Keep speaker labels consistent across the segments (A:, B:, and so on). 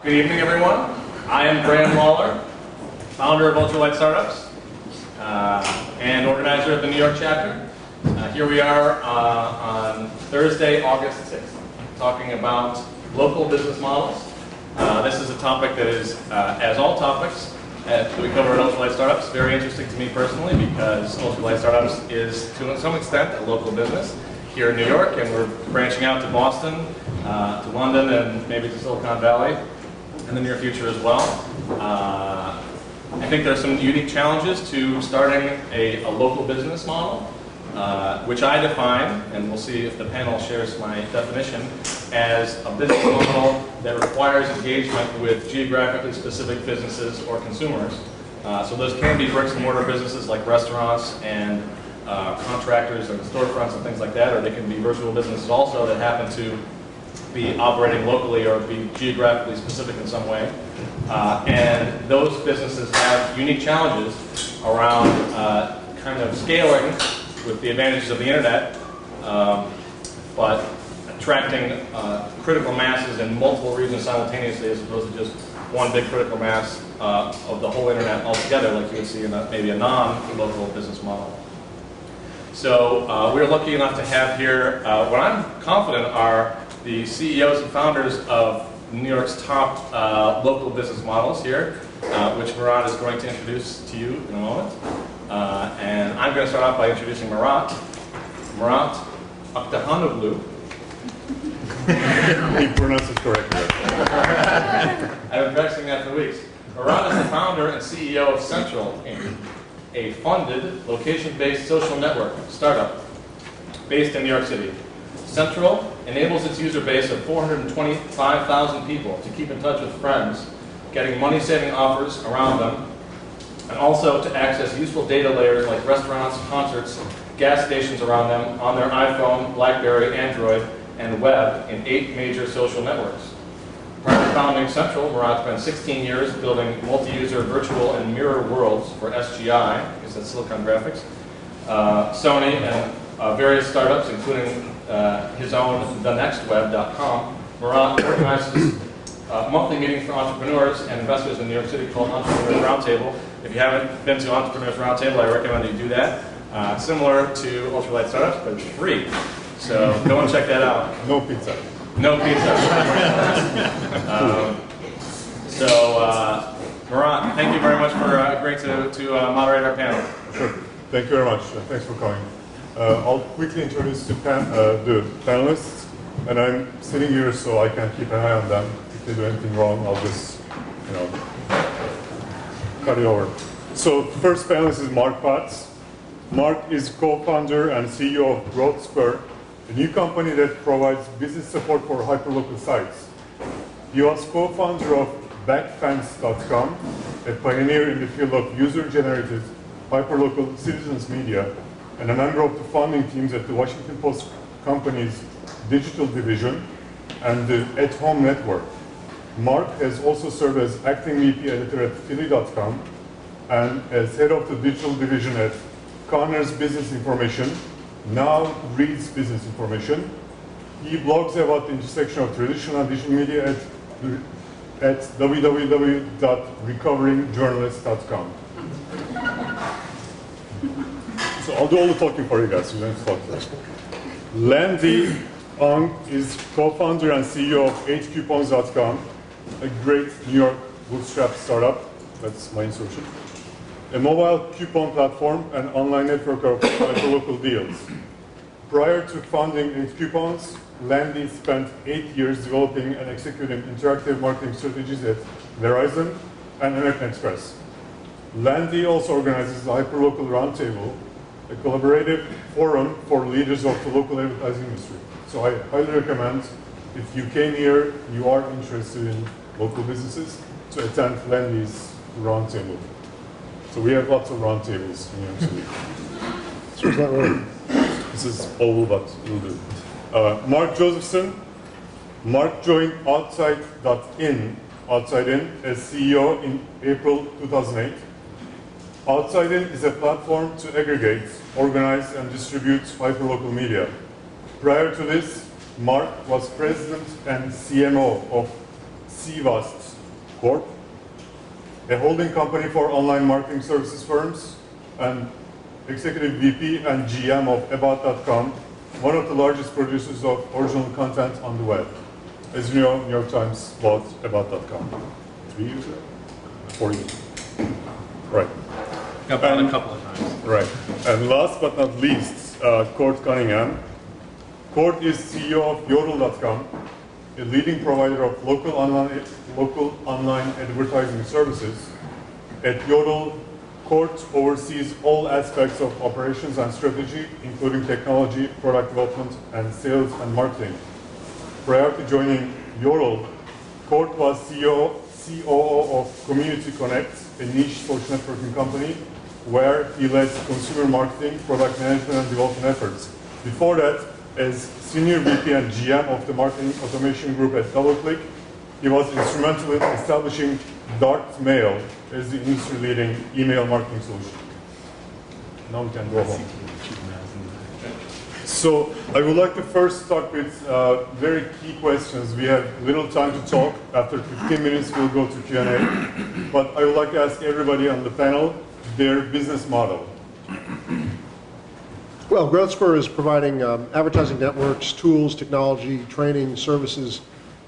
A: Good evening, everyone. I am Graham Lawler, founder of Ultralight Startups and organizer of the New York chapter. Here we are on Thursday, August 6th, talking about local business models. This is a topic that is, as all topics that we cover at Ultralight Startups, very interesting to me personally because Ultralight Startups is, to some extent, a local business here in New York, and we're branching out to Boston, to London, and maybe to Silicon Valley in the near future as well. I think there are some unique challenges to starting a local business model, which I define, and we'll see if the panel shares my definition, as a business model that requires engagement with geographically specific businesses or consumers. So those can be bricks and mortar businesses like restaurants and contractors and storefronts and things like that, or they can be virtual businesses also that happen to be operating locally or be geographically specific in some way. And those businesses have unique challenges around kind of scaling with the advantages of the internet, but attracting critical masses in multiple regions simultaneously as opposed to just one big critical mass of the whole internet altogether, like you would see in maybe a non-local business model. So we're lucky enough to have here what I'm confident are the CEOs and founders of New York's top local business models here, which Murat is going to introduce to you in a moment. And I'm going to start off by introducing Murat. Murat Aktahanoglu.
B: He pronounced it correctly.
A: I've been practicing that for weeks. Murat is the founder and CEO of Central Inc., a funded, location-based social network startup based in New York City. Central enables its user base of 425,000 people to keep in touch with friends, getting money-saving offers around them, and also to access useful data layers like restaurants, concerts, gas stations around them on their iPhone, BlackBerry, Android, and web in 8 major social networks. Prior to founding Central, Murat spent 16 years building multi-user virtual and mirror worlds for SGI, I guess that's Silicon Graphics, Sony, and various startups, including his own thenextweb.com. Murat organizes monthly meetings for entrepreneurs and investors in New York City called Entrepreneurs Roundtable. If you haven't been to Entrepreneurs Roundtable, I recommend you do that. Similar to Ultralight Startups, but it's free. So go and check that out.
B: No pizza.
A: No pizza. Murat, thank you very much for agreeing to moderate our panel.
B: Sure. Thank you very much. Thanks for coming. I'll quickly introduce the panelists, and I'm sitting here so I can keep an eye on them. If they do anything wrong, I'll just, cut it over. So first panelist is Mark Patz. Mark is co-founder and CEO of GrowthSquare, a new company that provides business support for hyperlocal sites. He was co-founder of Backfence.com, a pioneer in the field of user-generated hyperlocal citizens media, and a member of the founding teams at the Washington Post company's digital division and the At Home network. Mark has also served as acting VP editor at Philly.com and as head of the digital division at Connor's Business Information, now Reed's Business Information. He blogs about the intersection of traditional and digital media at www.recoveringjournalist.com. So I'll do all the talking for you guys. You don't have to talk first. Landy Ong is co-founder and CEO of HCoupons.com, a great New York bootstrap startup. That's my insertion. A mobile coupon platform and online network of hyperlocal deals. Prior to founding HCoupons, Landy spent 8 years developing and executing interactive marketing strategies at Verizon and American Express. Landy also organizes the Hyperlocal Roundtable, a collaborative forum for leaders of the local advertising industry. So I highly recommend, if you came here, you are interested in local businesses, to attend Landy's Roundtable. So we have lots of roundtables in New York City. So is that right? This is oval, but we'll do. Mark Josephson. Mark joined Outside.in as CEO in April 2008. Outside.in is a platform to aggregate, organize, and distribute hyperlocal media. Prior to this, Mark was president and CMO of CVAST, Corp, a holding company for online marketing services firms, and Executive VP and GM of About.com, one of the largest producers of original content on the web. As you know, New York Times bought About.com 3 years ago? 4 years ago. Right.
A: Got bought a couple of times.
B: Right. And last but not least, Cord Cunningham. Cord is CEO of Yodel.com, a leading provider of local online advertising services. At Yodel, Cord oversees all aspects of operations and strategy, including technology, product development, and sales and marketing. Prior to joining Yodel, Cord was COO of Community Connect, a niche social networking company, where he led consumer marketing, product management, and development efforts. Before that, as Senior VP and GM of the marketing automation group at DoubleClick, he was instrumental in establishing Dartmail as the industry-leading email marketing solution. Now we can go home. So I would like to first start with very key questions. We have little time to talk. After 15 minutes, we'll go to Q&A. But I would like to ask everybody on the panel their business model.
C: Well, GrowthSpur is providing advertising networks, tools, technology, training, services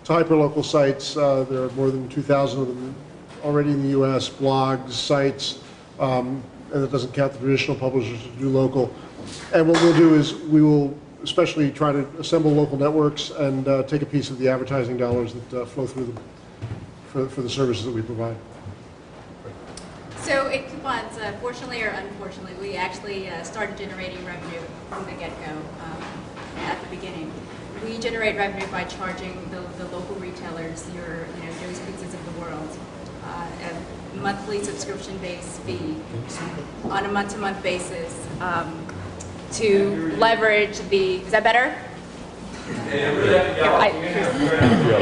C: to hyperlocal sites. There are more than 2,000 of them already in the U.S., blogs, sites, and that doesn't count the traditional publishers who do local. And what we'll do is we will especially try to assemble local networks and take a piece of the advertising dollars that flow through them for the services that we provide.
D: So at Coupons, fortunately or unfortunately, we actually started generating revenue from the get-go at the beginning. We generate revenue by charging the local retailers, your Joe's Pizzas of the world, a monthly subscription-based fee on a month-to-month basis to leverage the. Is that better?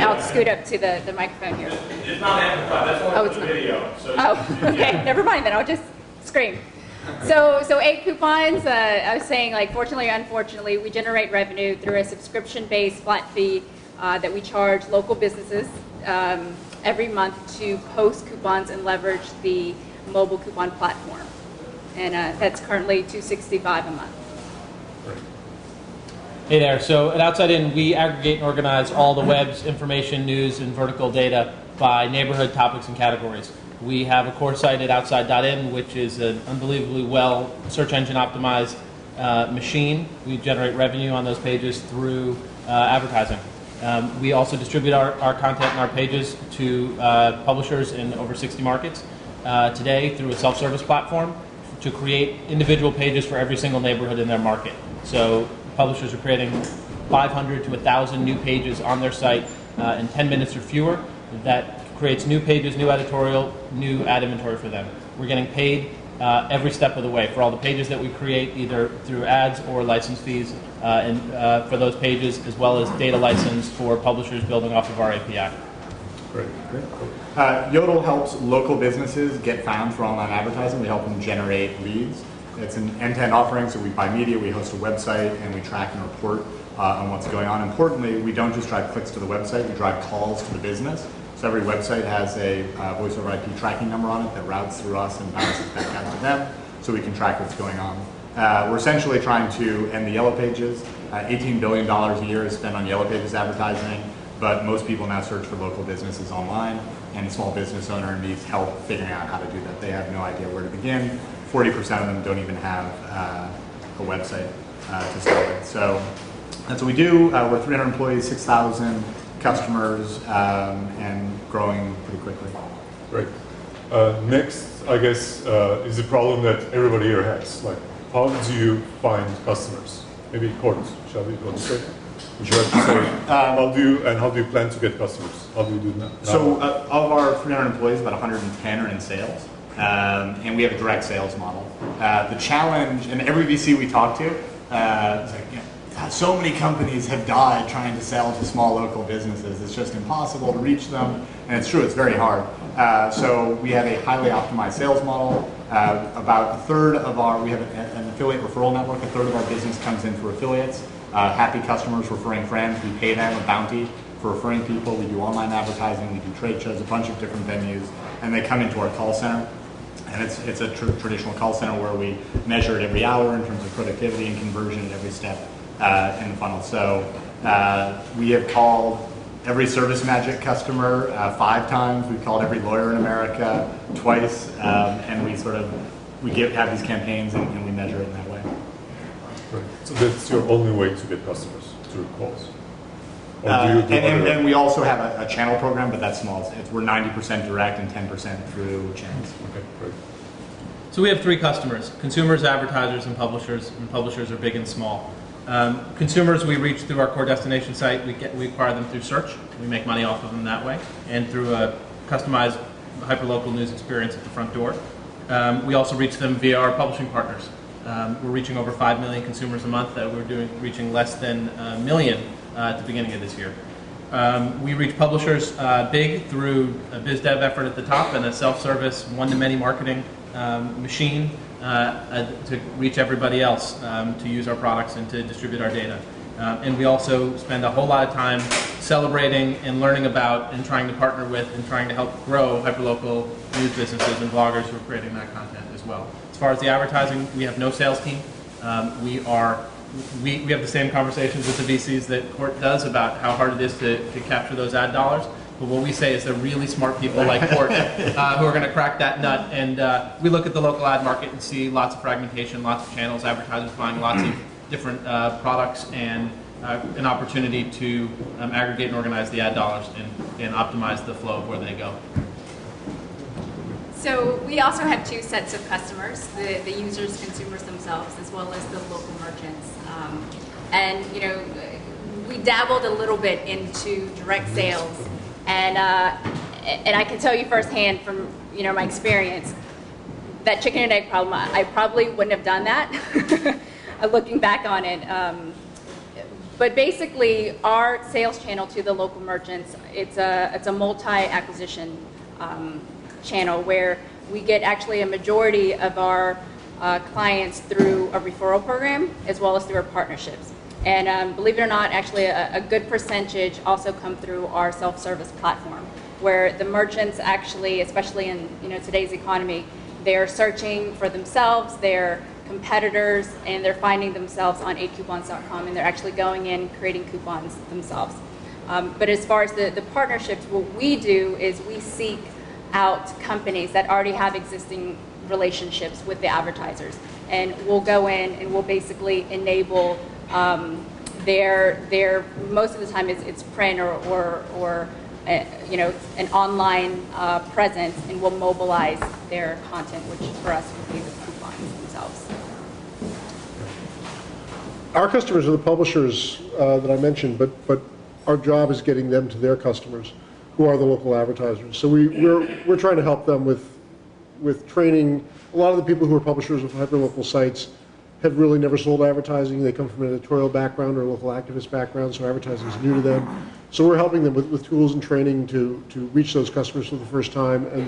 D: I'll scoot up to the microphone here.
A: It's not amplified, that's only for the video. So
D: Oh, okay, never mind then, I'll just scream. So 8 Coupons, I was saying, like, fortunately or unfortunately, we generate revenue through a subscription-based flat fee that we charge local businesses every month to post coupons and leverage the mobile coupon platform. And that's currently $265 a month.
E: Hey there. So at Outside In, we aggregate and organize all the web's information, news, and vertical data by neighborhood, topics, and categories. We have a core site at Outside.in, which is an unbelievably well search engine optimized machine. We generate revenue on those pages through advertising. We also distribute our content and our pages to publishers in over 60 markets today through a self-service platform to create individual pages for every single neighborhood in their market. So publishers are creating 500 to 1,000 new pages on their site in 10 minutes or fewer. That creates new pages, new editorial, new ad inventory for them. We're getting paid every step of the way for all the pages that we create, either through ads or license fees for those pages, as well as data license for publishers building off of our API.
B: Great.
F: Yodel helps local businesses get found for online advertising. We help them generate leads. It's an end-to-end offering, so we buy media, we host a website, and we track and report on what's going on. Importantly, we don't just drive clicks to the website, we drive calls to the business. So every website has a voice over IP tracking number on it that routes through us and bounces back out to them, so we can track what's going on. We're essentially trying to end the yellow pages. $18 billion a year is spent on yellow pages advertising, but most people now search for local businesses online, and a small business owner needs help figuring out how to do that. They have no idea where to begin. 40% of them don't even have a website to start with. So that's what we do. We're 300 employees, 6,000 customers, and growing pretty quickly.
B: Great. Next, I guess, is a problem that everybody here has. Like, how do you find customers? Maybe Cord, shall we go to say? Would you like to say how do you plan to get customers? How do you do that?
F: So of our 300 employees, about 110 are in sales. And we have a direct sales model. The challenge, and every VC we talk to, is like, so many companies have died trying to sell to small local businesses. It's just impossible to reach them, and it's true, it's very hard. So we have a highly optimized sales model. About a third of we have an affiliate referral network. A third of our business comes in through affiliates. Happy customers referring friends, we pay them a bounty for referring people. We do online advertising, we do trade shows, a bunch of different venues, and they come into our call center. And it's a traditional call center where we measure it every hour in terms of productivity and conversion at every step in the funnel. So we have called every ServiceMagic customer 5 times. We've called every lawyer in America twice, and we have these campaigns and we measure it in that way.
B: Right. So that's your only way to get customers through calls? Or do you do
F: And we also have a channel program, but that's small. We're 90% direct and 10% through channels.
B: Okay, great.
E: So we have 3 customers: consumers, advertisers, and publishers. And publishers are big and small. Consumers we reach through our core destination site. We acquire them through search. We make money off of them that way, and through a customized hyperlocal news experience at the front door. We also reach them via our publishing partners. We're reaching over 5 million consumers a month. We're reaching less than a million at the beginning of this year. We reach publishers big through a biz dev effort at the top and a self-service one-to-many marketing machine to reach everybody else to use our products and to distribute our data. And we also spend a whole lot of time celebrating and learning about and trying to partner with and trying to help grow hyperlocal news businesses and bloggers who are creating that content as well. As far as the advertising, we have no sales team. We have the same conversations with the VCs that Court does about how hard it is to capture those ad dollars. But what we say is they're really smart people like Court who are going to crack that nut. And we look at the local ad market and see lots of fragmentation, lots of channels, advertisers buying lots of different products, and an opportunity to aggregate and organize the ad dollars and optimize the flow of where they go.
D: So we also have 2 sets of customers: the users, consumers themselves, as well as the local merchants. And we dabbled a little bit into direct sales, and I can tell you firsthand from my experience that chicken and egg problem. I probably wouldn't have done that. Looking back on it. But basically, our sales channel to the local merchants, it's a multi-acquisition channel where we get actually a majority of our clients through a referral program as well as through our partnerships. And believe it or not, actually a good percentage also come through our self-service platform, where the merchants actually, especially in today's economy, they're searching for themselves, their competitors, and they're finding themselves on 8coupons.com, and they're actually going in creating coupons themselves. But as far as the partnerships, what we do is we seek out companies that already have existing relationships with the advertisers, and we'll go in and we'll basically enable their most of the time it's print or an online presence, and we'll mobilize their content, which for us would be the coupons themselves.
C: Our customers are the publishers that I mentioned, but our job is getting them to their customers, who are the local advertisers. So we're trying to help them with training. A lot of the people who are publishers of hyperlocal sites have really never sold advertising. They come from an editorial background or a local activist background, so advertising is new to them. So we're helping them with tools and training to reach those customers for the first time, and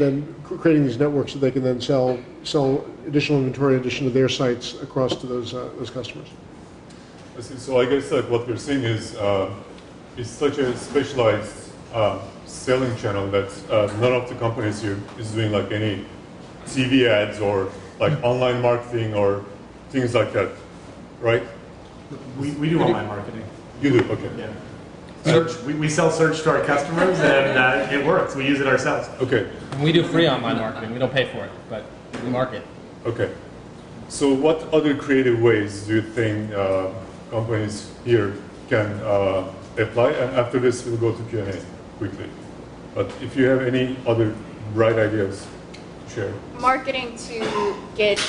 C: then creating these networks so they can then sell additional inventory in addition to their sites across to those customers.
B: I see. So I guess what we're seeing is it's such a specialized selling channel that none of the companies here is doing like any TV ads or like online marketing or things like that, right?
F: We do online marketing.
B: You do, okay.
F: Yeah. Search. We sell search to our customers, and it works. We use it ourselves.
B: Okay.
E: And we do free online marketing. We don't pay for it, but we market.
B: Okay. So what other creative ways do you think companies here can apply? And after this, we'll go to Q&A quickly. But if you have any other bright ideas, share.
D: Marketing to get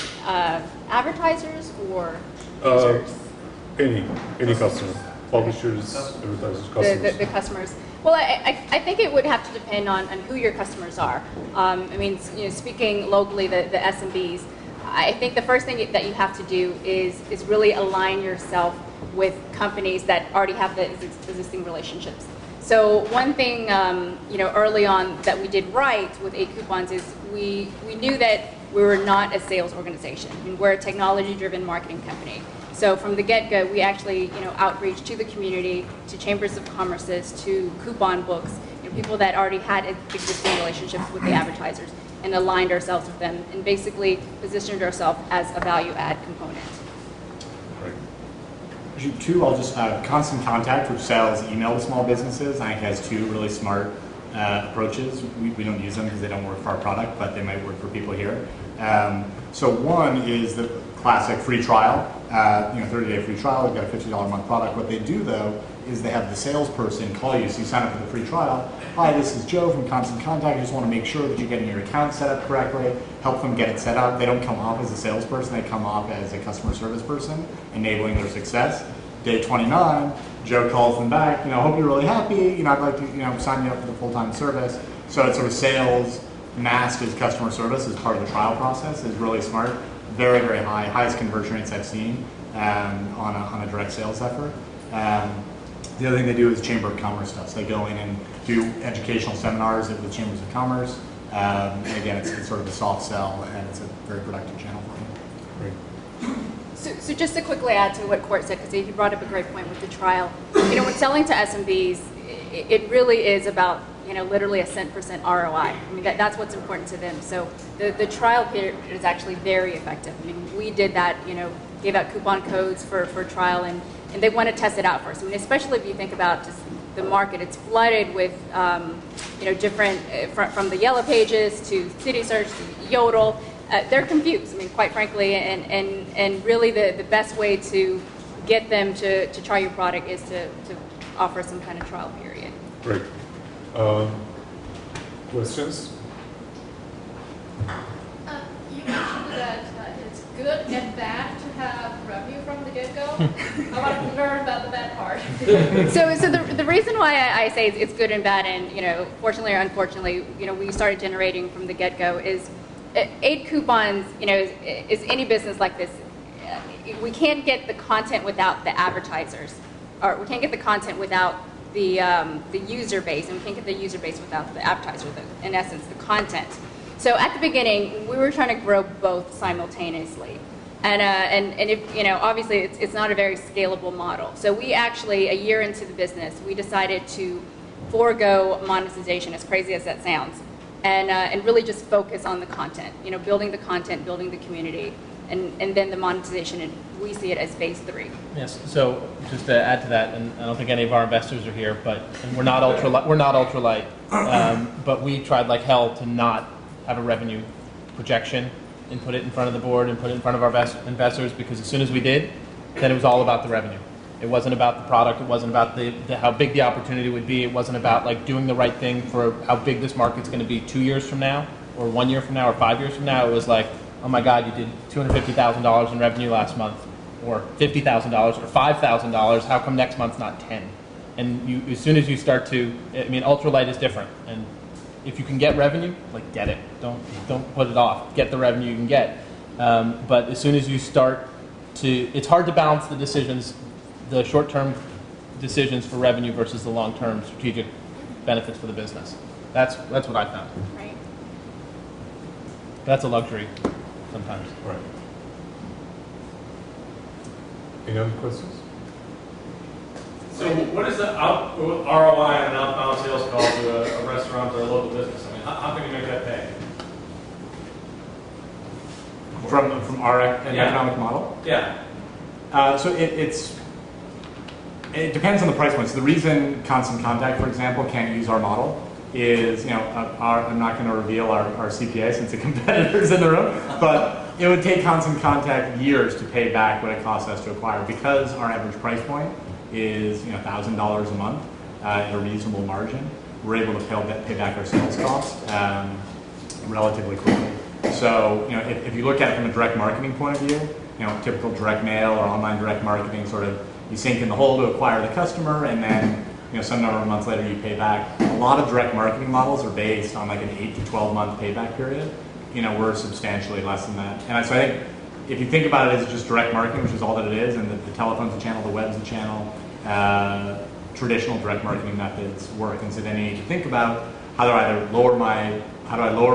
D: advertisers or users?
B: Any customer. Publishers, advertisers, customers.
D: The customers. Well, I think it would have to depend on who your customers are. I mean, speaking locally, the SMBs, I think the first thing that you have to do is really align yourself with companies that already have the existing relationships. So one thing, early on that we did right with 8coupons is we knew that we were not a sales organization. I mean, we're a technology-driven marketing company. So from the get-go, we actually, outreach to the community, to chambers of commerces, to coupon books, people that already had existing relationships with the advertisers, and aligned ourselves with them, and basically positioned ourselves as a value-add component.
F: Two, I'll just Constant Contact, which sells email to small businesses. I think has two really smart approaches. We don't use them because they don't work for our product, but they might work for people here. So one is the classic free trial, 30-day free trial. We've got a $50 a month product. What they do though is they have the salesperson call you. So you sign up for the free trial. Hi, this is Joe from Constant Contact. I just want to make sure that you're getting your account set up correctly. Help them get it set up. They don't come off as a salesperson. They come off as a customer service person, enabling their success. Day 29, Joe calls them back. Hope you're really happy. I'd like to, sign you up for the full-time service. So it's sort of sales masked as customer service as part of the trial process is really smart. Very, very high, highest conversion rates I've seen on a direct sales effort. The other thing they do is Chamber of Commerce stuff. So they go in and do educational seminars with Chambers of Commerce. And again, it's sort of a soft sell, and it's a very productive channel for them.
B: Great.
D: So just to quickly add to what Court said, because he brought up a great point with the trial. When selling to SMBs, it really is about literally a cent per cent ROI. I mean, that's what's important to them. So the trial period is actually very effective. I mean, we did that, gave out coupon codes for trial, and they want to test it out first. I mean, especially if you think about just the market, it's flooded with, different, from the Yellow Pages to CitySearch to Yodel. They're confused, I mean, quite frankly, and really the best way to get them to try your product is to offer some kind of trial period.
B: Great. Questions?
G: You mentioned that it's good and bad to have revenue from the get-go. I want to learn about the bad part.
D: So the reason why I say it's good and bad, and fortunately or unfortunately, we started generating from the get-go is 8 coupons. Is any business like this? We can't get the content without the advertisers, or we can't get the content without the user base, and we can't get the user base without the advertiser, in essence, the content. So at the beginning, we were trying to grow both simultaneously. And if, obviously it's not a very scalable model. So we actually, a year into the business, we decided to forego monetization, as crazy as that sounds, and really just focus on the content, building the content, building the community, and then the monetization, and we see it as phase 3.
E: Yes. So just to add to that, and I don't think any of our investors are here, and we're not ultralight, but we tried like hell to not have a revenue projection and put it in front of the board and put it in front of our investors, because as soon as we did, then it was all about the revenue. It wasn't about the product. It wasn't about how big the opportunity would be. It wasn't about like doing the right thing for how big this market's going to be 2 years from now, or 1 year from now, or 5 years from now. It was like, oh my God, you did $250,000 in revenue last month, or $50,000, or $5,000. How come next month's not 10? And as soon as you start to, ultralight is different. And if you can get revenue, like get it. Don't put it off. Get the revenue you can get. But as soon as you start to, it's hard to balance the decisions, the short-term decisions for revenue versus the long-term strategic benefits for the business. That's what I found.
D: Right.
E: That's a luxury sometimes.
B: Right. Any other questions?
A: So what is the ROI on an outbound sales call to a restaurant or a local business? I mean, how can you make that pay?
F: From our economic model?
A: Yeah.
F: So it depends on the price point. So the reason Constant Contact, for example, can't use our model is, I'm not going to reveal our CPA since the competitor's in the room, but it would take Constant Contact years to pay back what it costs us to acquire, because our average price point is $1,000 a month at a reasonable margin. We're able to pay back our sales costs relatively quickly. So if you look at it from a direct marketing point of view, typical direct mail or online direct marketing, sort of you sink in the hole to acquire the customer, and then some number of months later you pay back. A lot of direct marketing models are based on like an 8 to 12 month payback period. We're substantially less than that. And so I think if you think about it as just direct marketing, which is all that it is, and the telephone's a channel, the web's a channel, traditional direct marketing methods work. And so then you need to think about how do I lower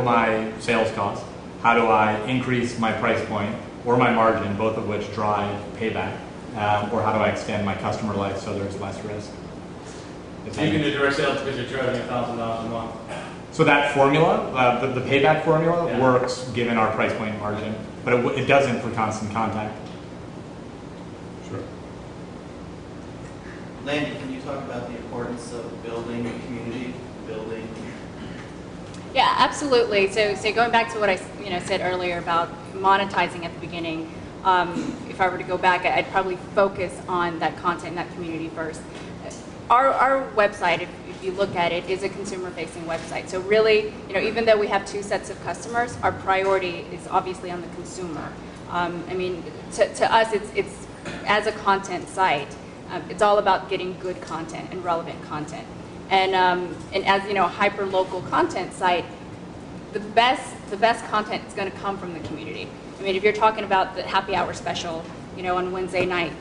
F: my sales costs? How do I increase my price point or my margin, both of which drive payback? or how do I extend my customer life so there's less risk?
A: So you can do direct sales because you're charging $1,000 a month.
F: So that formula, the payback formula,
A: Yeah.
F: works given our price point margin, but it doesn't for Constant Contact.
B: Sure.
H: Landy, can you talk about the importance of building a community, building?
D: Yeah, absolutely. So going back to what I said earlier about monetizing at the beginning, if I were to go back, I'd probably focus on that content and that community first. Our website, if you look at it, is a consumer-facing website. So really, even though we have two sets of customers, our priority is obviously on the consumer. I mean, to us, it's as a content site, it's all about getting good content and relevant content. And as a hyper-local content site, the best content is going to come from the community. I mean, if you're talking about the happy hour special, on Wednesday night,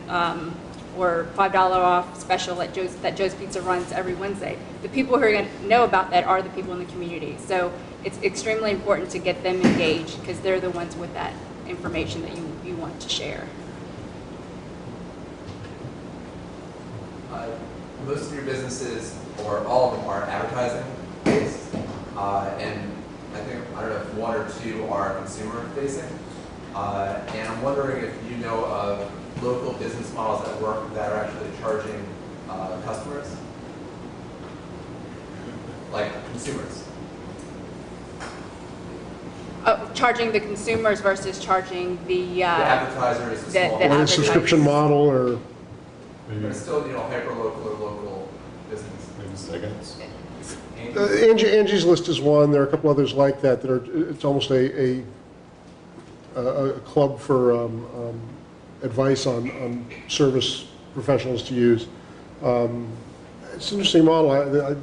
D: or $5 off special that Joe's Pizza runs every Wednesday, the people who are going to know about that are the people in the community. So it's extremely important to get them engaged because they're the ones with that information that you want to share.
I: Most of your businesses, or all of them, are advertising based, and I don't know if one or two are consumer facing. And I'm wondering if you know of local business models at work that are actually charging customers, like consumers.
D: Oh, charging the consumers versus charging the
I: advertisers, the small
C: Or a subscription model, or
I: but it's still, hyper local or local business.
B: Maybe seconds.
C: Angie's List is one. There are a couple others like that that are. It's almost a club for advice on service professionals to use. It's an interesting model. I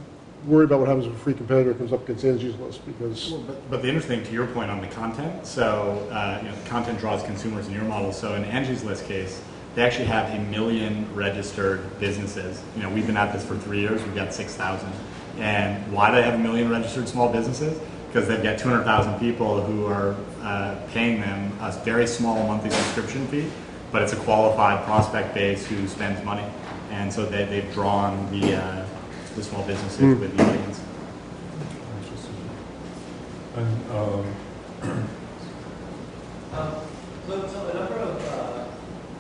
C: worry about what happens if a free competitor comes up against Angie's List because.
F: Well, but the interesting, to your point on the content, so the content draws consumers in your model. So in Angie's List case, they actually have 1 million registered businesses. We've been at this for 3 years. We've got 6,000. And why do they have 1 million registered small businesses? Because they've got 200,000 people who are paying them a very small monthly subscription fee, but it's a qualified prospect base who spends money. And so they've drawn the small businesses with the audience.
B: Interesting. And
J: So a number of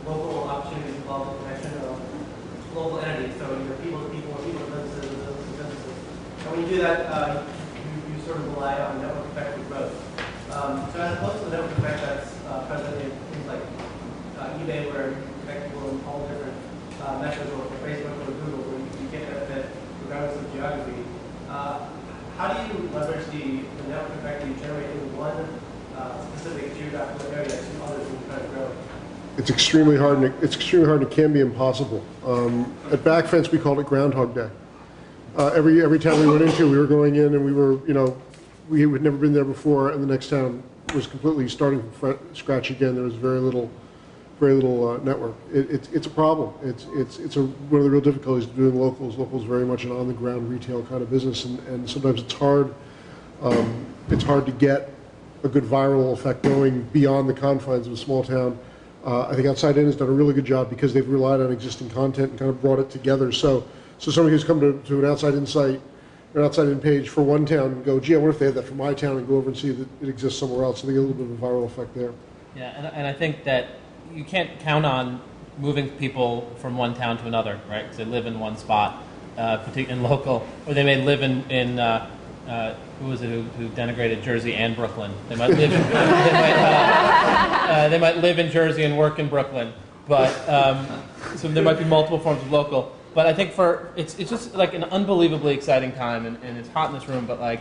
J: local opportunities involve the connection of local entities, so either people to people or people to businesses or businesses to businesses. And when you do that, you sort of rely on network effect of growth. So as opposed to the network effect that's present in things like eBay, where you connect people in all different methods, or Facebook or Google, where you get benefit regardless of geography. How do you leverage the network effect that you generate in one specific geographical area to others when you try to grow?
C: It's extremely hard, and it can be impossible. At Backfence, we called it Groundhog Day. Every town we went into, we were going in, and we had never been there before, and the next town was completely starting from scratch again. There was very little network. It's a problem. It's one of the real difficulties of doing locals. Locals is very much an on-the-ground retail kind of business, and sometimes it's hard. It's hard to get a good viral effect going beyond the confines of a small town. I think Outside In has done a really good job because they've relied on existing content and kind of brought it together. So somebody who's come to an Outside In site, an Outside In page for one town, and go, gee, I wonder if they have that for my town, and go over and see that it exists somewhere else. So they get a little bit of a viral effect there.
E: Yeah, and I think that you can't count on moving people from one town to another, right? Because they live in one spot, particularly in local, or they may live in who was it who denigrated Jersey and Brooklyn? They might live. They might live in Jersey and work in Brooklyn, but so there might be multiple forms of local. But I think it's just like an unbelievably exciting time, and it's hot in this room. But like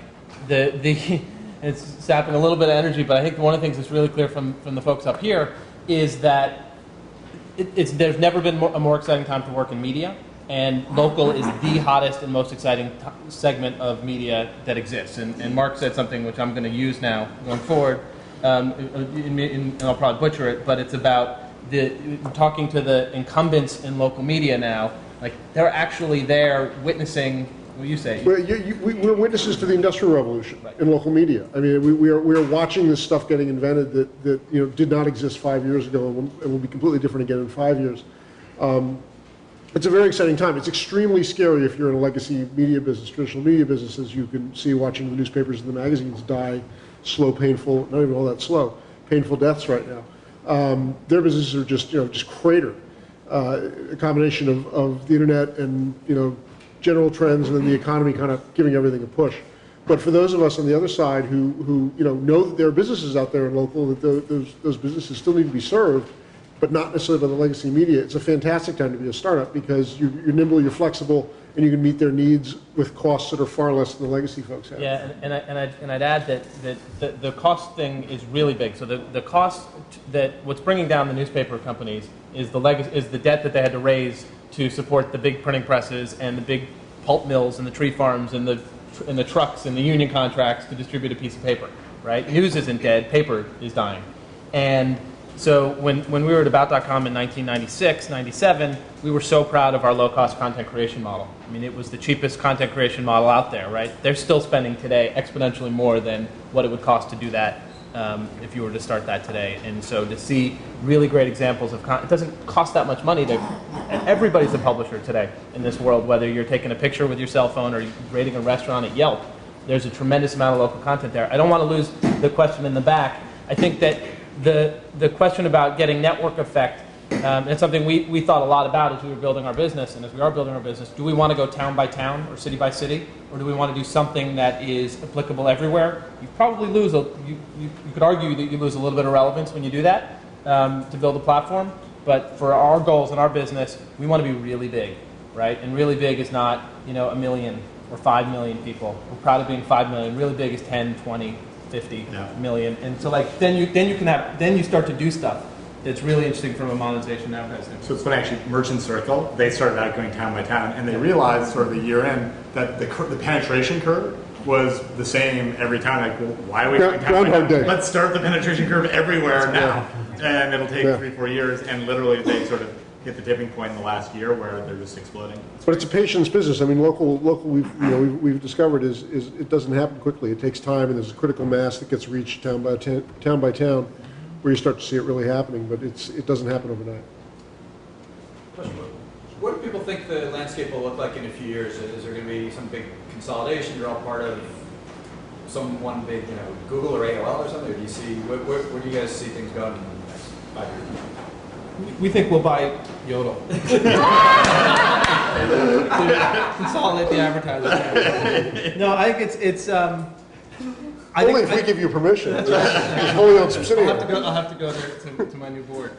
E: it's sapping a little bit of energy. But I think one of the things that's really clear from the folks up here is that there's never been a more exciting time to work in media. And local is the hottest and most exciting segment of media that exists. And Mark said something which I'm going to use now going forward, and I'll probably butcher it, but it's about talking to the incumbents in local media now. Like, they're actually there witnessing, what do you say?
C: We're witnesses to the Industrial Revolution in local media. I mean, we are watching this stuff getting invented that did not exist 5 years ago and will be completely different again in 5 years. It's a very exciting time. It's extremely scary if you're in a legacy media business, traditional media business, as you can see watching the newspapers and the magazines die slow, painful, not even all that slow, painful deaths right now. Their businesses are just cratered. A combination of the internet and general trends, and then the economy kind of giving everything a push. But for those of us on the other side who know that there are businesses out there in local, that those businesses still need to be served, but not necessarily by the legacy media, it's a fantastic time to be a startup because you're nimble, you're flexible, and you can meet their needs with costs that are far less than the legacy folks have.
E: Yeah, and I'd add that the cost thing is really big. So the cost what's bringing down the newspaper companies is the debt that they had to raise to support the big printing presses and the big pulp mills and the tree farms and the trucks and the union contracts to distribute a piece of paper. Right? News isn't dead, paper is dying, and so when we were at About.com in 1996, 97, we were so proud of our low-cost content creation model. I mean, it was the cheapest content creation model out there, right? They're still spending today exponentially more than what it would cost to do that if you were to start that today. And so to see really great examples of it doesn't cost that much money. Everybody's a publisher today in this world, whether you're taking a picture with your cell phone or you're rating a restaurant at Yelp. There's a tremendous amount of local content there. I don't want to lose the question in the back. I think that the question about getting network effect, it's something we thought a lot about as we were building our business, and as we are building our business. Do we want to go town by town or city by city, or do we want to do something that is applicable everywhere? You probably lose, you could argue that you lose a little bit of relevance when you do that to build a platform, but for our goals in our business, we want to be really big, right? And really big is not, 1 million or 5 million people. We're proud of being 5 million. Really big is 10, 20, 50 million, and so then you start to do stuff that's really interesting from a monetization and advertising.
F: So it's when actually Merchant Circle, they started out going town by town, and they realized sort of a year in that the penetration curve was the same every time. Like, well, why are we going town by town? Let's start the penetration curve everywhere now, and it'll take 3-4 years, and literally they sort of hit the tipping point in the last year where they're just exploding.
C: But it's a patience business. I mean, local we've discovered is it doesn't happen quickly. It takes time, and there's a critical mass that gets reached town by town, where you start to see it really happening. But it doesn't happen overnight.
K: What do people think the landscape will look like in a few years? Is there going to be some big consolidation? You're all part of one big, Google or AOL or something? Or do you see where do you guys see things going in the next 5 years?
E: We think we'll buy Yodel. Consolidate the advertising. No, I think it's.
C: Only if we give you permission. It's wholly owned subsidiary.
E: I'll have to go there to my new board.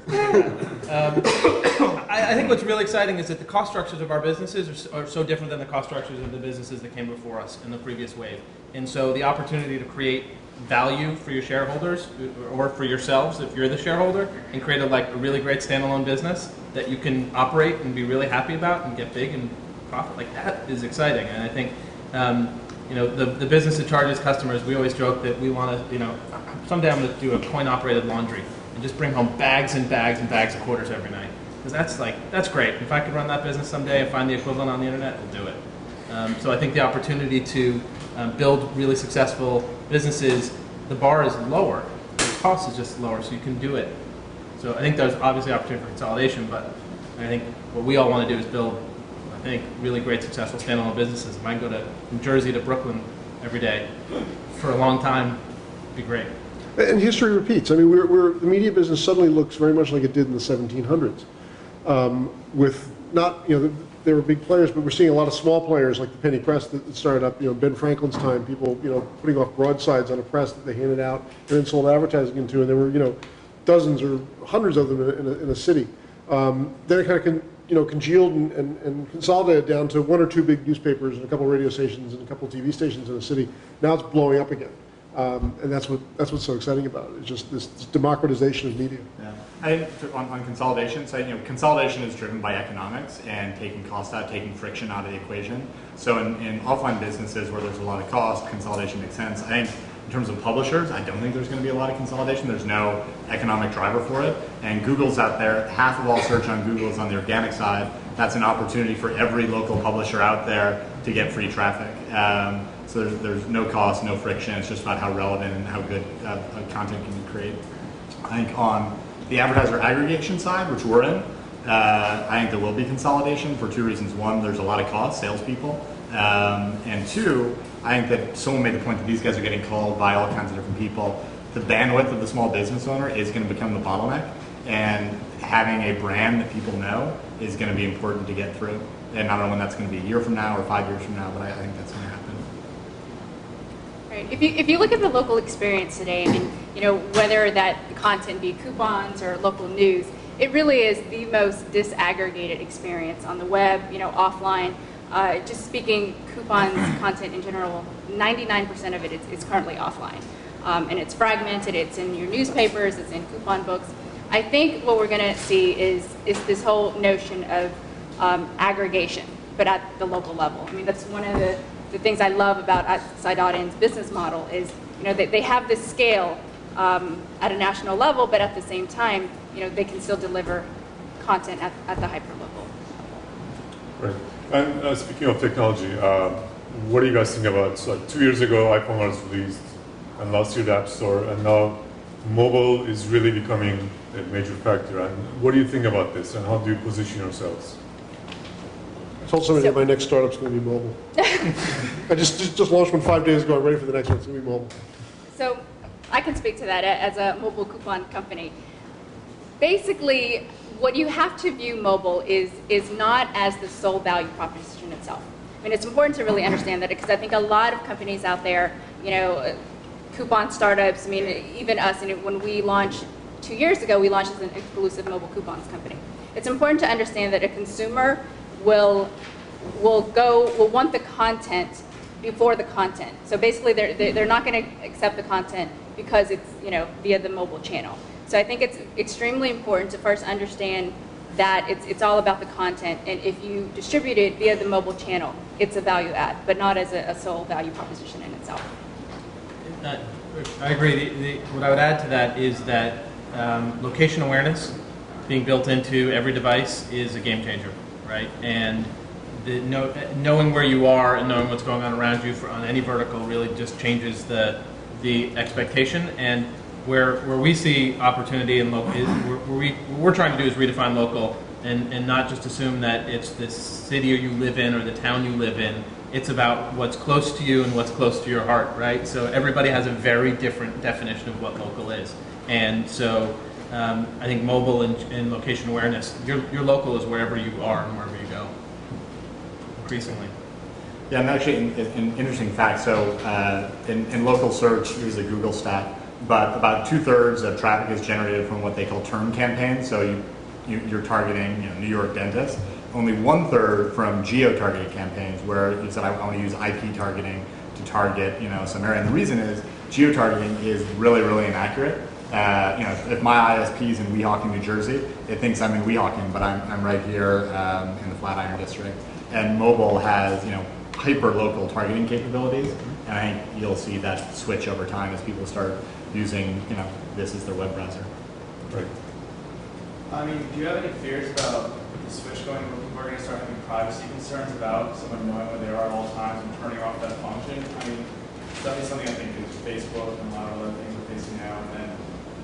E: I think what's really exciting is that the cost structures of our businesses are so different than the cost structures of the businesses that came before us in the previous wave. And so the opportunity to create value for your shareholders or for yourselves if you're the shareholder and create a really great standalone business that you can operate and be really happy about and get big and profit, like that is exciting. And I think the business that charges customers, we always joke that we want to, someday I'm going to do a coin-operated laundry and just bring home bags and bags and bags of quarters every night. Because that's great. If I could run that business someday and find the equivalent on the internet, we'll do it. So I think the opportunity to build really successful businesses, the bar is lower. The cost is just lower, so you can do it. So I think there's obviously opportunity for consolidation, but I think what we all want to do is build, really great successful standalone businesses. If I can go from Jersey to Brooklyn every day for a long time, it'd be great.
C: And history repeats. I mean, the media business suddenly looks very much like it did in the 1700s. With not, there were big players, but we're seeing a lot of small players like the penny press that started up, Ben Franklin's time, people, putting off broadsides on a press that they handed out and then sold advertising into, and there were, dozens or hundreds of them in a city. Then it kind of congealed and consolidated down to 1 or 2 big newspapers and a couple of radio stations and a couple of TV stations in a city. Now it's blowing up again. And that's what's so exciting about it. It's just this democratization of media.
F: Yeah. I think on consolidation, so consolidation is driven by economics and taking cost out, taking friction out of the equation. So in offline businesses where there's a lot of cost, consolidation makes sense. I think in terms of publishers, I don't think there's going to be a lot of consolidation. There's no economic driver for it. And Google's out there. Half of all search on Google is on the organic side. That's an opportunity for every local publisher out there to get free traffic. So there's no cost, no friction. It's just about how relevant and how good content can you create. I think on the advertiser aggregation side, which we're in, I think there will be consolidation for two reasons. One, there's a lot of cost, salespeople. And two, I think that someone made the point that these guys are getting called by all kinds of different people. The bandwidth of the small business owner is going to become the bottleneck, and having a brand that people know is going to be important to get through. And I don't know when that's going to be, a year from now or 5 years from now, but I think that's going to happen.
D: Right. If you look at the local experience today, I mean, whether that content be coupons or local news, it really is the most disaggregated experience on the web, offline. Just speaking coupons content in general, 99% of it is currently offline. And it's fragmented, it's in your newspapers, it's in coupon books. I think what we're going to see is this whole notion of aggregation, but at the local level. I mean, that's one of the things I love about Sci.In's business model is, they have this scale at a national level, but at the same time, they can still deliver content at the hyper-local.
B: Right. And speaking of technology, what do you guys think about, 2 years ago, iPhone was released, and last year the App Store, and now mobile is really becoming a major factor. And what do you think about this, and how do you position yourselves?
C: I told somebody that my next startup's going to be mobile. I just launched one 5 days ago. I'm ready for the next one. It's going to be mobile.
D: So I can speak to that as a mobile coupon company. Basically, what you have to view mobile is not as the sole value proposition itself. I mean, it's important to really understand that, because I think a lot of companies out there, coupon startups, I mean, even us, when we launched 2 years ago, we launched as an exclusive mobile coupons company. It's important to understand that a consumer will want the content before the content. So basically, they're not going to accept the content because it's via the mobile channel. So I think it's extremely important to first understand that it's all about the content, and if you distribute it via the mobile channel, it's a value add, but not as a sole value proposition in itself.
E: I agree. What I would add to that is that location awareness being built into every device is a game changer, right? And knowing where you are and knowing what's going on around you on any vertical really just changes the expectation. And where we see opportunity and what we're trying to do is redefine local and not just assume that it's the city you live in or the town you live in. It's about what's close to you and what's close to your heart, right? So everybody has a very different definition of what local is. And so I think mobile and location awareness, your local is wherever you are and wherever you go, increasingly.
F: Yeah, and actually an interesting fact. So in local search, here's a Google stat, but about 2/3 of traffic is generated from what they call term campaigns. So you're targeting New York dentists. Only 1/3 from geo-targeted campaigns, where you said, I want to use IP targeting to target some area. And the reason is geo-targeting is really, really inaccurate. If my ISP is in Weehawken, New Jersey, it thinks I'm in Weehawken, but I'm right here in the Flatiron district. And mobile has hyper-local targeting capabilities, and I think you'll see that switch over time as people start using this as their web browser.
B: Right.
L: I mean, do you have any fears about the switch going, we're going to start having privacy concerns about someone knowing where they are at all times and turning off that function? I mean, that's something I think is Facebook and a lot of other things we're facing now. And then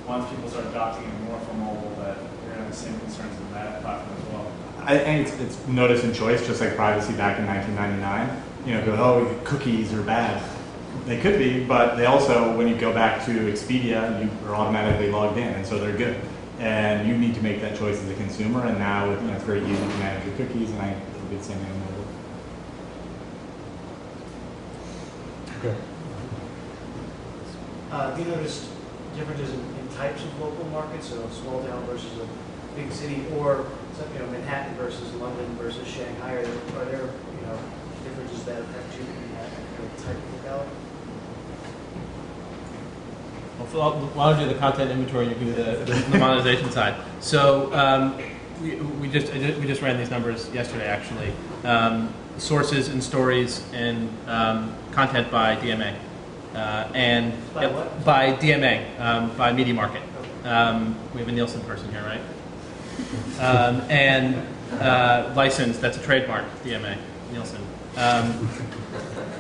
L: once people start adopting it more for mobile, that you're going to have the same concerns with that platform as well.
F: I think it's notice and choice, just like privacy back in 1999. Cookies are bad. They could be, but they also, when you go back to Expedia, you are automatically logged in, and so they're good. And you need to make that choice as a consumer, and now it's very easy to manage your cookies, and I think it'll be the same thing on mobile.
B: Okay.
J: Have you noticed differences in types of local markets, so a small town versus a big city, or Manhattan versus London versus Shanghai? Are there differences that affect you in that type of locality?
E: Well, why don't you do the content inventory and you do the monetization side? So we just ran these numbers yesterday, actually. Sources and stories and content by DMA. And
J: by what?
E: By DMA, by Media Market. We have a Nielsen person here, right? And license, that's a trademark, DMA, Nielsen.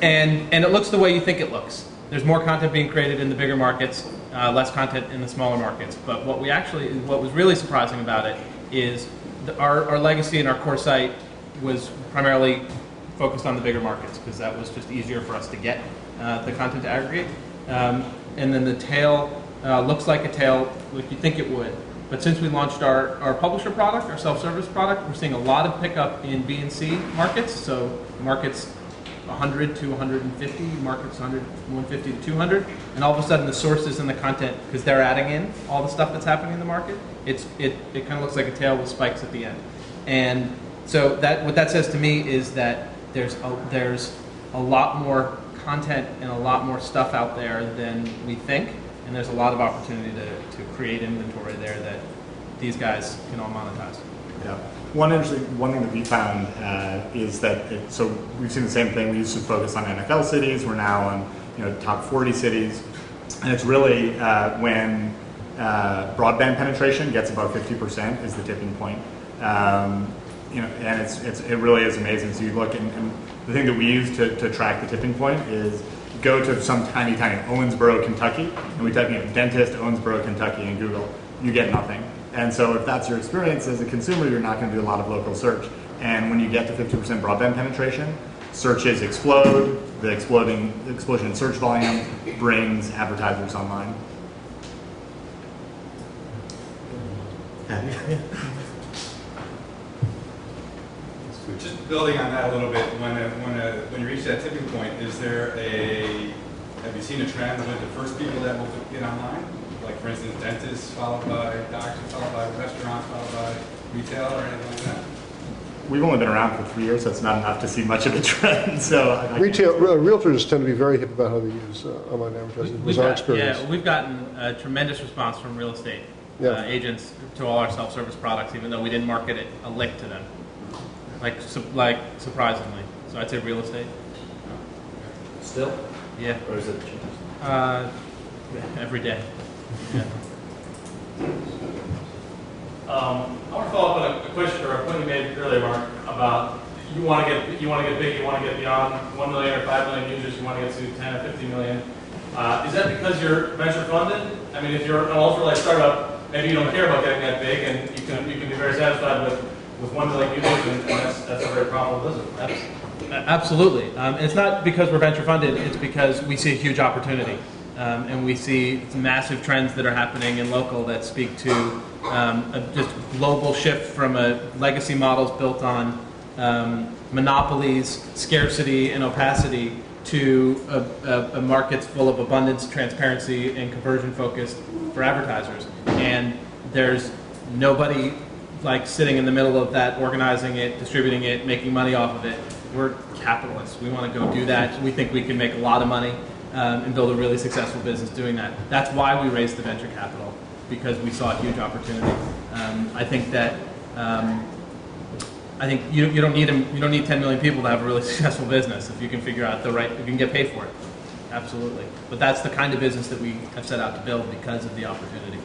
E: And it looks the way you think it looks. There's more content being created in the bigger markets, less content in the smaller markets. But what was really surprising about it is our legacy and our core site was primarily focused on the bigger markets because that was just easier for us to get the content to aggregate. And then the tail looks like a tail like you think it would. But since we launched our publisher product, our self-service product, we're seeing a lot of pickup in B and C markets. So markets 100 to 150, markets 150 to 200. And all of a sudden the sources and the content, because they're adding in all the stuff that's happening in the market, it kind of looks like a tail with spikes at the end. And so what that says to me is that there's a lot more content and a lot more stuff out there than we think, and there's a lot of opportunity to create inventory there that these guys can all monetize.
F: Yeah. One thing that we found is that so we've seen the same thing. We used to focus on NFL cities. We're now on top 40 cities, and it's really when broadband penetration gets above 50% is the tipping point. And it really is amazing. So you look and the thing that we use to track the tipping point is go to some tiny Owensboro, Kentucky, and we type in dentist Owensboro, Kentucky in Google. You get nothing. And so if that's your experience as a consumer, you're not going to do a lot of local search. And when you get to 50% broadband penetration, searches explode. The explosion in search volume brings advertisers online.
M: Just building on that a little bit, when you reach that tipping point, have you seen a trend with the first people that will get online? Like for instance, dentists followed by doctors, followed by restaurants, followed by retail or anything like that?
F: We've only been around for 3 years, so it's not enough to see much of a trend. So
C: realtors tend to be very hip about how they use online advertising. Was our experience.
E: Yeah, we've gotten a tremendous response from real estate agents to all our self-service products, even though we didn't market it a lick to them. Like surprisingly. So I'd say real estate.
K: Still?
E: Yeah.
K: Or is it?
E: Every day. Yeah.
A: I want to follow up on a question or a point you made earlier, Mark, about you want to get big, you want to get beyond 1 million or 5 million users, you want to get to 10 or 50 million. Is that because you're venture funded? I mean, if you're an ultralight startup, maybe you don't care about getting that big, and you can be very satisfied with 1 million users, and that's a very profitable business.
E: Absolutely. It's not because we're venture funded, it's because we see a huge opportunity. And we see massive trends that are happening in local that speak to a just global shift from legacy models built on monopolies, scarcity, and opacity to a markets full of abundance, transparency, and conversion focused for advertisers. And there's nobody like sitting in the middle of that, organizing it, distributing it, making money off of it. We're capitalists. We want to go do that. We think we can make a lot of money and build a really successful business doing that. That's why we raised the venture capital, because we saw a huge opportunity. I think that you don't need 10 million people to have a really successful business if you can figure out if you can get paid for it. Absolutely. But that's the kind of business that we have set out to build because of the opportunity.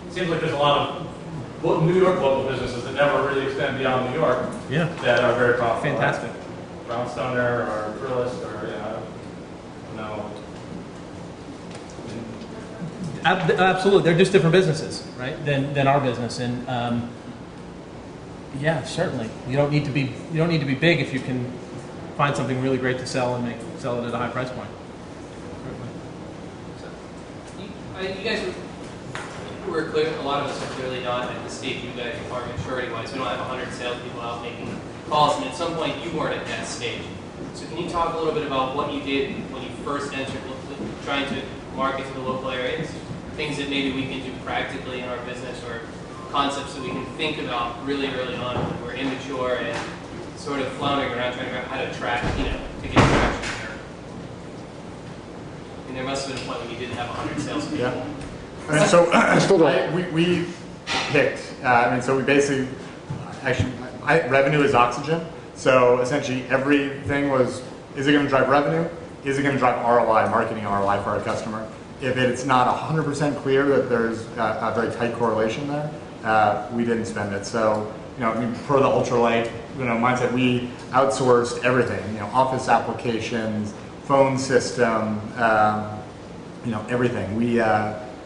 A: It seems like there's a lot of New York local businesses that never really extend beyond New York that are very profitable.
E: Fantastic.
A: Brownstoner or Thrillist or, no.
E: Absolutely. They're just different businesses, right, than our business. And yeah, certainly. You don't need to be big if you can find something really great to sell and sell it at a high price point.
N: So, you guys were clear, a lot of us are clearly not at the stage you guys are maturity-wise. We don't have 100 salespeople out making calls, and at some point you weren't at that stage. So can you talk a little bit about what you did when you first entered trying to market to the local areas? Things that maybe we can do practically in our business, or concepts that we can think about really early on when we're immature and sort of floundering around trying to figure out how to track, to get traction there. And there must have been a point when you didn't have 100 salespeople.
F: Yeah. And so we picked, so we basically, revenue is oxygen. So essentially everything was, is it going to drive revenue? Is it going to drive ROI, marketing ROI for our customer? If it's not 100% clear that there's a very tight correlation there, we didn't spend it. So, for the ultralight, mindset, we outsourced everything, office applications, phone system, everything.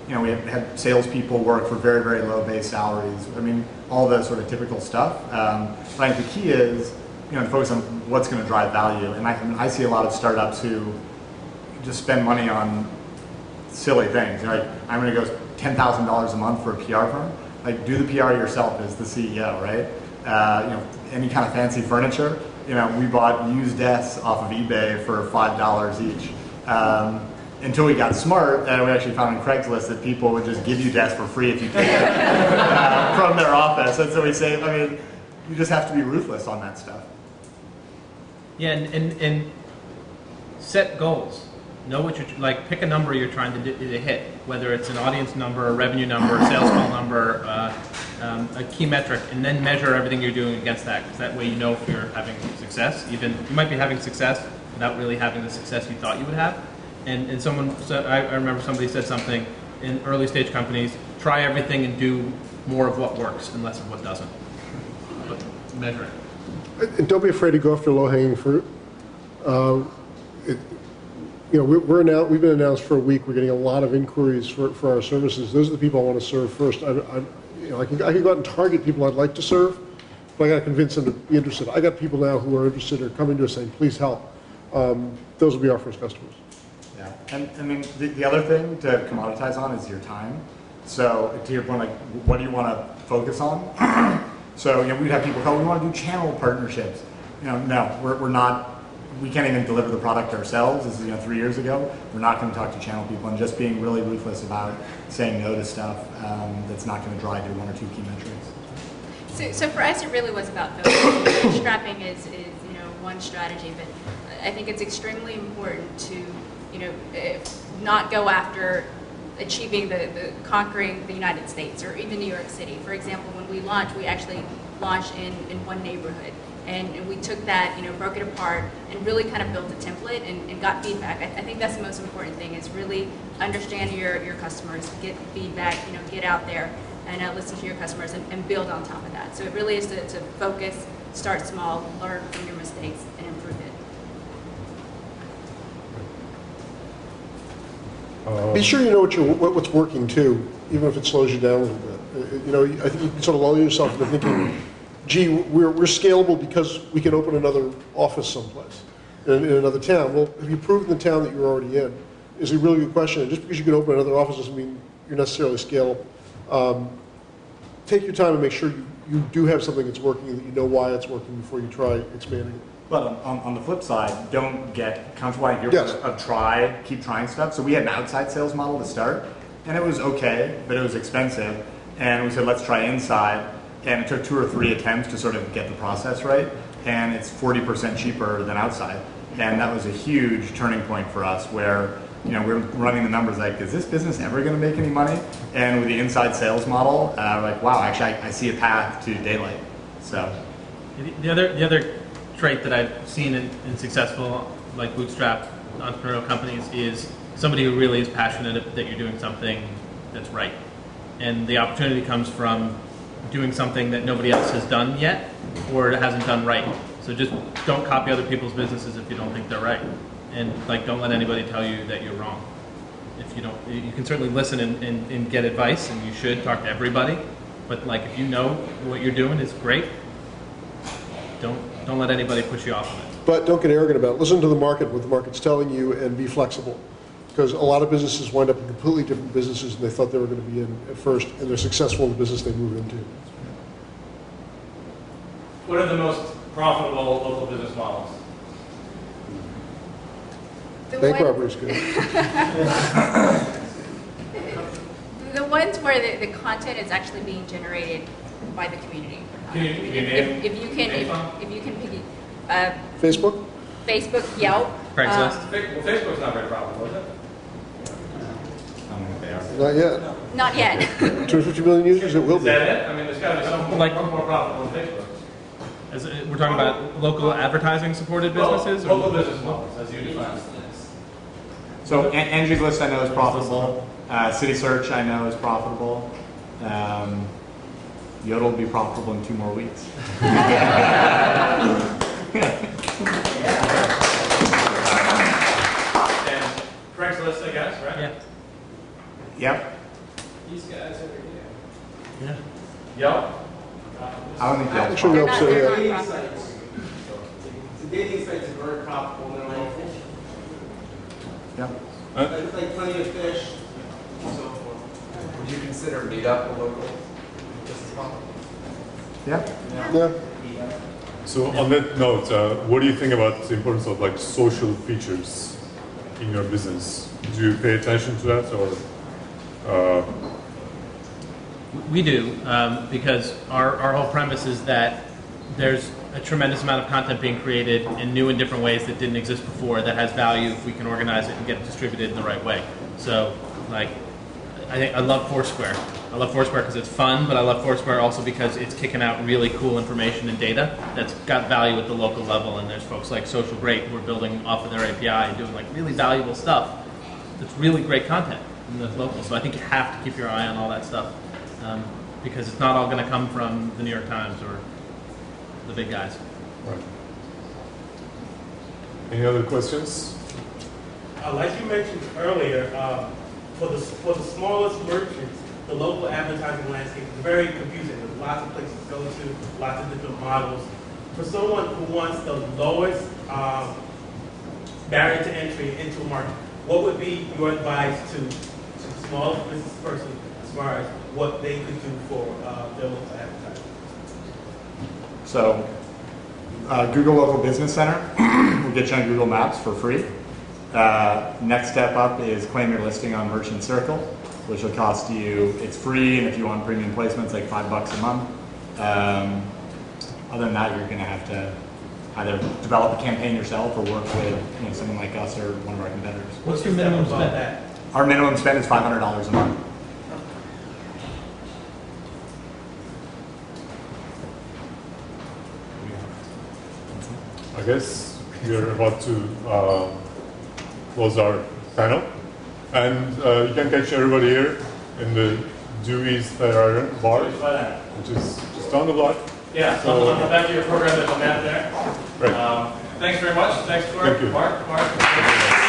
F: You know, we had salespeople work for very, very low base salaries. I mean, all the sort of typical stuff. But I think the key is, you know, to focus on what's going to drive value. And I see a lot of startups who just spend money on silly things. You know, like, I'm going to go $10,000 a month for a PR firm. Like, do the PR yourself as the CEO, right? You know, any kind of fancy furniture. You know, we bought used desks off of eBay for $5 each. Until we got smart, and we actually found on Craigslist that people would just give you desks for free if you take it from their office. And so we say, I mean, you just have to be ruthless on that stuff.
E: Yeah, and set goals. Know what you're like. Pick a number you're trying to hit, whether it's an audience number, a revenue number, a sales call number, a key metric, and then measure everything you're doing against that. Because that way you know if you're having success. Even you might be having success without really having the success you thought you would have. And someone, so I remember somebody said something in early stage companies: try everything and do more of what works and less of what doesn't. But measure it.
C: And don't be afraid to go after low-hanging fruit. You know, we've been announced for a week. We're getting a lot of inquiries for our services. Those are the people I want to serve first. You know, I can go out and target people I'd like to serve, but I got to convince them to be interested. I got people now who are interested or coming to us saying, "Please help." Those will be our first customers.
F: Yeah, and I mean the other thing to commoditize on is your time. So to your point, like, what do you want to focus on? So, you know, we'd have people go, we want to do channel partnerships. You know, no, we're not. We can't even deliver the product ourselves. This is, you know, 3 years ago. We're not going to talk to channel people, and just being really ruthless about saying no to stuff that's not going to drive your one or two key metrics.
D: So for us, it really was about focus. Bootstrapping is you know, one strategy, but I think it's extremely important to, you know, not go after achieving the conquering the United States or even New York City. For example, when we launched, we actually launched in one neighborhood. And we took that, you know, broke it apart and really kind of built a template and got feedback. I think that's the most important thing, is really understand your customers, get feedback, you know, get out there and listen to your customers and build on top of that. So it really is to focus, start small, learn from your mistakes and improve it.
C: Be sure you know what's working too, even if it slows you down a little bit. You know, I think you can sort of lull yourself into thinking, gee, we're scalable because we can open another office someplace in another town. Well, have you proven the town that you're already in? Is a really good question. And just because you can open another office doesn't mean you're necessarily scalable. Take your time and make sure you do have something that's working and that you know why it's working before you try expanding it.
F: But on the flip side, don't get comfortable.
C: Yes.
F: Keep trying stuff. So we had an outside sales model to start, and it was okay, but it was expensive. And we said, let's try inside. And it took 2 or 3 attempts to sort of get the process right. And it's 40% cheaper than outside. And that was a huge turning point for us, where, you know, we're running the numbers like, is this business ever going to make any money? And with the inside sales model, like, wow, actually, I see a path to daylight. So
E: The other trait that I've seen in successful, like, bootstrap entrepreneurial companies is somebody who really is passionate that you're doing something that's right. And the opportunity comes from doing something that nobody else has done yet or hasn't done right. So just don't copy other people's businesses if you don't think they're right. And, like, don't let anybody tell you that you're wrong. If you don't, you can certainly listen and get advice, and you should talk to everybody. But, like, if you know what you're doing is great, don't let anybody push you off of it.
C: But don't get arrogant about it. Listen to the market, what the market's telling you, and be flexible. Because a lot of businesses wind up in completely different businesses than they thought they were going to be in at first, and they're successful in the business they move into.
A: What are the most profitable local business models?
C: Bank robbery is good.
D: The ones where the content is actually being generated by the community. If you can pick
C: Facebook?
D: Facebook, Yelp.
E: Craigslist.
A: Well, Facebook's not very profitable, is it?
C: Not yet.
D: Not yet.
C: 250 million users, it will
A: Is
C: be.
A: that it? I mean, there's got to be some more profitable than Facebook.
E: We're talking about local advertising supported businesses?
A: Local business models, as you define.
F: So Angie's List I know is profitable. City Search I know is profitable. Yodel will be profitable in 2 more weeks.
A: And Craigslist, I guess, right?
E: Yeah.
F: Yep.
N: These guys over here.
E: Yeah.
A: Yelp?
F: I don't think Yelp's
C: Actually, Yelp's
D: They're
C: a-
D: not
J: Dating
D: nonprofit.
J: sites. The dating sites are very profitable in their life.
F: Yeah.
J: It's like Plenty of Fish and so forth.
I: Would you consider Meetup a local business model?
F: Yeah.
C: Yeah.
B: So on that note, what do you think about the importance of like social features in your business? Do you pay attention to that, or
E: We do, because our whole premise is that there's a tremendous amount of content being created in new and different ways that didn't exist before that has value if we can organize it and get it distributed in the right way. So, like, I love Foursquare. I love Foursquare because it's fun, but I love Foursquare also because it's kicking out really cool information and data that's got value at the local level. And there's folks like Social Great who are building off of their API and doing like really valuable stuff. That's really great content in the local. So I think you have to keep your eye on all that stuff because it's not all going to come from the New York Times or the big guys.
B: right. Any other questions?
O: Like you mentioned earlier, for the smallest merchants, the local advertising landscape is very confusing. There's lots of places to go to, lots of different models. For someone who wants the lowest barrier to entry into a market, what would be your advice to the smallest business person as far as what they could do for their local advertising?
F: So, Google Local Business Center will get you on Google Maps for free. Next step up is claim your listing on Merchant Circle, which will cost you, it's free, and if you want premium placements, like $5 a month. Other than that, you're going to have to either develop a campaign yourself or work with someone like us or one of our competitors.
E: What's your minimum spend?
F: Our minimum spend is $500 a month.
B: I guess we're about to close our panel. And you can catch everybody here in the Dewey's Ferrari bar, which is just down the block.
A: Yeah, so on the back of your program, there's a map there.
B: Great.
A: Thanks very much. Thanks,
B: Thank you.
A: Mark.